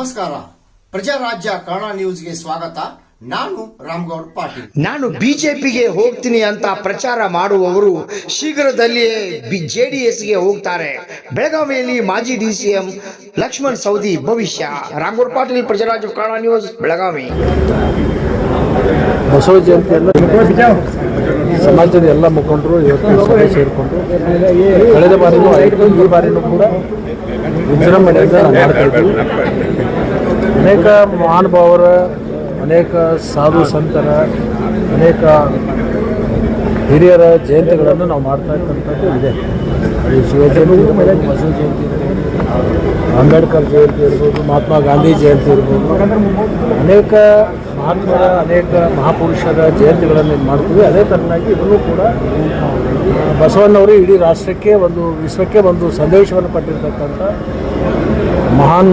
ನಮಸ್ಕಾರ. ಪ್ರಜಾರಾಜ್ಯ ಕನ್ನಡ ನ್ಯೂಸ್ಗೆ ಸ್ವಾಗತ. ನಾನು ರಾಮಗೌಡ ಪಾಟೀಲ್. ನಾನು ಬಿಜೆಪಿಗೆ ಹೋಗ್ತೀನಿ ಅಂತ ಪ್ರಚಾರ ಮಾಡುವವರು ಶೀಘ್ರದಲ್ಲಿಯೇ ಜೆಡಿಎಸ್ಗೆ ಹೋಗ್ತಾರೆ. ಬೆಳಗಾವಿಯಲ್ಲಿ ಮಾಜಿ ಡಿಸಿಎಂ ಲಕ್ಷ್ಮಣ್ ಸವದಿ ಭವಿಷ್ಯ. ರಾಮಗೌಡ ಪಾಟೀಲ್, ಪ್ರಜಾರಾಜ್ಯ ಕನ್ನಡ ನ್ಯೂಸ್, ಬೆಳಗಾವಿ. ಬಸವ ಜಯಂತಿಯನ್ನು ಸಮಾಜದ ಎಲ್ಲ ಮುಖಂಡರು ಇವತ್ತು ಸಭೆ ಸೇರಿಕೊಂಡು ಕಳೆದ ಬಾರಿನೂ ಆಯಿತು, ಈ ಬಾರಿನೂ ಕೂಡ ವಿಜೃಂಭಣೆಯಿಂದ ಮಾಡ್ತಾ ಇದ್ದೀವಿ. ಅನೇಕ ಮಹಾನುಭಾವರ, ಅನೇಕ ಸಾಧು ಸಂತರ, ಅನೇಕ ಹಿರಿಯರ ಜಯಂತಿಗಳನ್ನು ನಾವು ಮಾಡ್ತಾ ಇರ್ತಕ್ಕಂಥದ್ದು ಇದೆ. ಈ ಶಿವಜಯಂತಿ ಇರ್ಬೋದು, ಬಸವ ಜಯಂತಿ ಇರ್ಬೋದು, ಅಂಬೇಡ್ಕರ್ ಜಯಂತಿ ಇರ್ಬೋದು, ಮಹಾತ್ಮ ಗಾಂಧಿ ಜಯಂತಿ ಇರ್ಬೋದು, ಅನೇಕ ಮಹಾತ್ಮರ, ಅನೇಕ ಮಹಾಪುರುಷರ ಜಯಂತಿಗಳನ್ನು ಮಾಡ್ತೀವಿ. ಅದೇ ಥರನಾಗಿ ಇದನ್ನು ಕೂಡ ಬಸವಣ್ಣವರು ಇಡೀ ರಾಷ್ಟ್ರಕ್ಕೆ, ಒಂದು ವಿಶ್ವಕ್ಕೆ ಒಂದು ಸಂದೇಶವನ್ನು ಪಟ್ಟಿರ್ತಕ್ಕಂಥ ಮಹಾನ್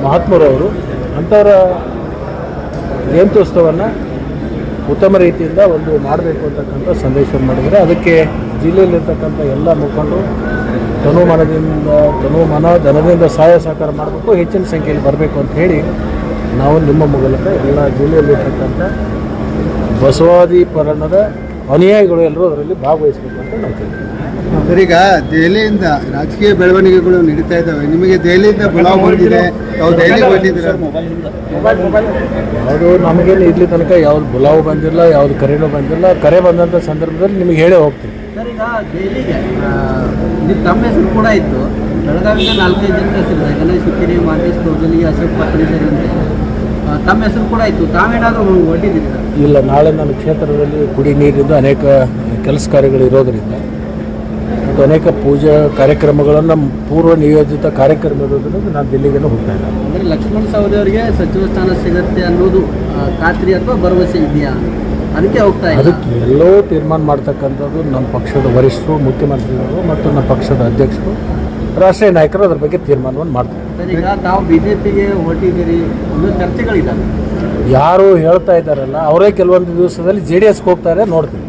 ಮಹಾತ್ಮರವರು. ಅಂಥವರ ಜಯಂತ್ಯೋತ್ಸವವನ್ನು ಉತ್ತಮ ರೀತಿಯಿಂದ ಒಂದು ಮಾಡಬೇಕು ಅಂತಕ್ಕಂಥ ಸಂದೇಶವನ್ನು ಮಾಡಿದರೆ, ಅದಕ್ಕೆ ಜಿಲ್ಲೆಯಲ್ಲಿರ್ತಕ್ಕಂಥ ಎಲ್ಲ ಮುಖಂಡರು ತನು ಮನ ಧನದಿಂದ ಸಹಾಯ ಸಹಕಾರ ಮಾಡಬೇಕು, ಹೆಚ್ಚಿನ ಸಂಖ್ಯೆಯಲ್ಲಿ ಬರಬೇಕು ಅಂತ ಹೇಳಿ ನಾವು ನಿಮ್ಮ ಮೂಲಕ ಎಲ್ಲ ಜಿಲ್ಲೆಯಲ್ಲಿರ್ತಕ್ಕಂಥ ಬಸವಾದಿ ಪರಣದ ಅನುಯಾಯಿಗಳು ಎಲ್ಲರೂ ಅದರಲ್ಲಿ ಭಾಗವಹಿಸಬೇಕು ಅಂತ ನಾವು ಕೇಳ್ತೀವಿ. ಸರ್, ಈಗ ದೆಹಲಿಯಿಂದ ರಾಜಕೀಯ ಬೆಳವಣಿಗೆಗಳು ನಡೀತಾ ಇದ್ದಾವೆ. ನಿಮಗೆ ದೆಹಲಿಯಿಂದ ಬುಲಾವ್ ಬಂದಿದೆ, ತಾವು ದೆಹಲಿಗೆ ಬಂದಿದ್ದೀರಾ? ಯಾವುದು ನಮಗೇನು ಇಲ್ಲಿ ತನಕ ಯಾವ್ದು ಬುಲಾವು ಬಂದಿಲ್ಲ, ಯಾವುದು ಕರೆನೂ ಬಂದಿಲ್ಲ. ಕರೆ ಬಂದಂಥ ಸಂದರ್ಭದಲ್ಲಿ ನಿಮಗೆ ಹೇಳೇ ಹೋಗ್ತೀನಿ. ಸರ್, ಈಗ ದೆಹಲಿಗೆ ತಮ್ಮ ಹೆಸರು ಕೂಡ ಇತ್ತು. ಬೆಳಗಾವಿಗೆ 4-5 ಜನ ಹೆಸರಿದೆ. ಗಣೇಶ್ ಹುಕ್ಕೇರಿ, ಮಾದೇಶ್ ಕೌಜಲಿ, ಅಶೋಕ್ ಪತ್ರಿ ಸೇರಿದಂತೆ ತಮ್ಮ ಹೆಸರು ಕೂಡ ಇತ್ತು. ತಾವೇನಾದರೂ ಹೊರಟಿದ್ದೀರಿ ಸರ್? ಇಲ್ಲ, ನಾಳೆ ನನ್ನ ಕ್ಷೇತ್ರದಲ್ಲಿ ಕುಡಿ ನೀರಿಂದ ಅನೇಕ ಕೆಲಸ ಕಾರ್ಯಗಳು ಇರೋದರಿಂದ ಮತ್ತು ಅನೇಕ ಪೂಜಾ ಕಾರ್ಯಕ್ರಮಗಳನ್ನು ಪೂರ್ವ ನಿಯೋಜಿತ ಕಾರ್ಯಕ್ರಮ ಇರೋದ್ರಿಂದ ನಾನು ದಿಲ್ಲಿಗೇನು ಹೋಗ್ತಾ ಇಲ್ಲ. ಅಂದರೆ ಲಕ್ಷ್ಮಣ್ ಸವದಿ ಅವರಿಗೆ ಸಚಿವ ಸ್ಥಾನ ಸಿಗುತ್ತೆ ಅನ್ನೋದು ಖಾತ್ರಿ ಅಥವಾ ಭರವಸೆ ಇದೆಯಾ? ಅದಕ್ಕೆ ಹೋಗ್ತಾ ಇಲ್ಲ. ಅದಕ್ಕೆ ಎಲ್ಲೋ ತೀರ್ಮಾನ ಮಾಡ್ತಕ್ಕಂಥದ್ದು ನಮ್ಮ ಪಕ್ಷದ ವರಿಷ್ಠರು, ಮುಖ್ಯಮಂತ್ರಿಗಳು ಮತ್ತು ನಮ್ಮ ಪಕ್ಷದ ಅಧ್ಯಕ್ಷರು, ರಾಷ್ಟ್ರೀಯ ನಾಯಕರು ಅದ್ರ ಬಗ್ಗೆ ತೀರ್ಮಾನವನ್ನು ಮಾಡ್ತಾರೆ. ಸರ್, ಈಗ ತಾವು ಬಿಜೆಪಿಗೆ ಹೊರಟಿದ್ದೀರಿ ಅನ್ನೋ ಚರ್ಚೆಗಳಿದ್ದಾವೆ. ಯಾರು ಹೇಳ್ತಾ ಇದ್ದಾರಲ್ಲ ಅವರೇ ಕೆಲವೊಂದು ದಿವಸದಲ್ಲಿ JDSಗೆ ಹೋಗ್ತಾರೆ, ನೋಡ್ತೀವಿ.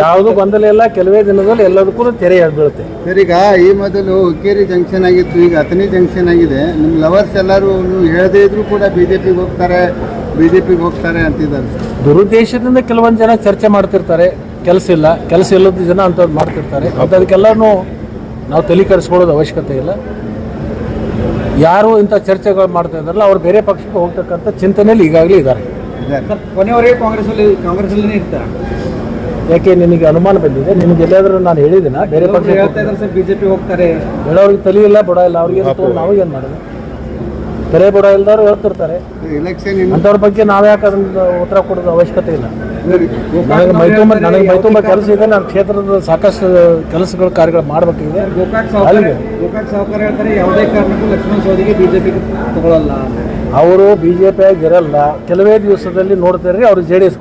ಯಾವುದು ಗೊಂದಲ ಇಲ್ಲ, ಕೆಲವೇ ದಿನದಲ್ಲಿ ಎಲ್ಲದಕ್ಕೂ ತೆರೆ ಬೀಳುತ್ತೆ. ಸರ್, ಈಗ ಈ ಮೊದಲು ಹುಕ್ಕೇರಿ ಜಂಕ್ಷನ್ ಆಗಿತ್ತು, ಈಗ ಅಥಣಿ ಜಂಕ್ಷನ್ ಆಗಿದೆ. ನಿಮ್ಮ ಲವರ್ಸ್ ಎಲ್ಲರೂ ಹೇಳದೇ ಇದ್ರು ಕೂಡ ಬಿಜೆಪಿಗೆ ಹೋಗ್ತಾರೆ ಅಂತಿದ್ದಾರೆ. ದುರುದ್ದೇಶದಿಂದ ಕೆಲವೊಂದು ಜನ ಚರ್ಚೆ ಮಾಡ್ತಿರ್ತಾರೆ. ಕೆಲಸ ಇಲ್ಲದ ಜನ ಅಂಥದ್ದು ಮಾಡ್ತಿರ್ತಾರೆ. ಮತ್ತು ಅದಕ್ಕೆಲ್ಲನೂ ನಾವು ತಲೆ ಕೆಡಿಸ್ಕೊಳ್ಳೋದು ಅವಶ್ಯಕತೆ ಇಲ್ಲ. ಯಾರು ಇಂಥ ಚರ್ಚೆಗಳು ಮಾಡ್ತಾ ಇದ್ದಾರಲ್ಲ ಅವ್ರು ಬೇರೆ ಪಕ್ಷಕ್ಕೆ ಹೋಗ್ತಕ್ಕಂಥ ಚಿಂತನೆಯಲ್ಲಿ ಈಗಾಗಲೇ ಇದ್ದಾರೆ. ಕೊನೆಯವರೆಗೆ ಕಾಂಗ್ರೆಸ್ಸಲ್ಲಿ ಇರ್ತಾರೆ. ಯಾಕೆ ನಿನಗೆ ಅನುಮಾನ ಬಂದಿದೆ? ನಿಮ್ಗೆ ಎಲ್ಲಾದ್ರೂ ನಾನು ಹೇಳಿದ್ದೀನ ಬೇರೆ ಪಕ್ಷ ಬಿಜೆಪಿ ಹೋಗ್ತಾರೆ ಹೇಳೋರಿಗೆ ತಲೆ ಇಲ್ಲ, ಬುಡ ಇಲ್ಲ. ಅವ್ರಿಗೆ ನಾವು ಏನು ಮಾಡೋದು? ತಲೆ ಬುಡ ಇಲ್ದವ್ರು ಹೇಳ್ತಿರ್ತಾರೆ. ಎಲೆಕ್ಷನ್ ಅಂಥವ್ರ ಬಗ್ಗೆ ನಾವು ಯಾಕೆ ಅದನ್ನ ಉತ್ತರ ಕೊಡೋದು ಅವಶ್ಯಕತೆ ಇಲ್ಲ. ನನಗೆ ಮೈತುಂಬ ಕೆಲಸ ಇದೆ. ನನ್ನ ಕ್ಷೇತ್ರದ ಸಾಕಷ್ಟು ಕೆಲಸಗಳು ಕಾರ್ಯಗಳು ಮಾಡಬೇಕಿದೆ. ಗೋಕಾಕ್ ಸಾವುಕಾರ ಹೇಳ್ತಾರೆ ಯಾವುದೇ ಕಾರಣಕ್ಕೂ ಲಕ್ಷ್ಮಣ್ ಸವದಿಗೆ ಬಿಜೆಪಿ ತಗೊಳ್ಳಲ್ಲ. ಅವರು BJP ಇರಲ್ಲ. ಕೆಲವೇ ದಿವಸದಲ್ಲಿ ನೋಡ್ತಾರೆ ಅವ್ರು JDS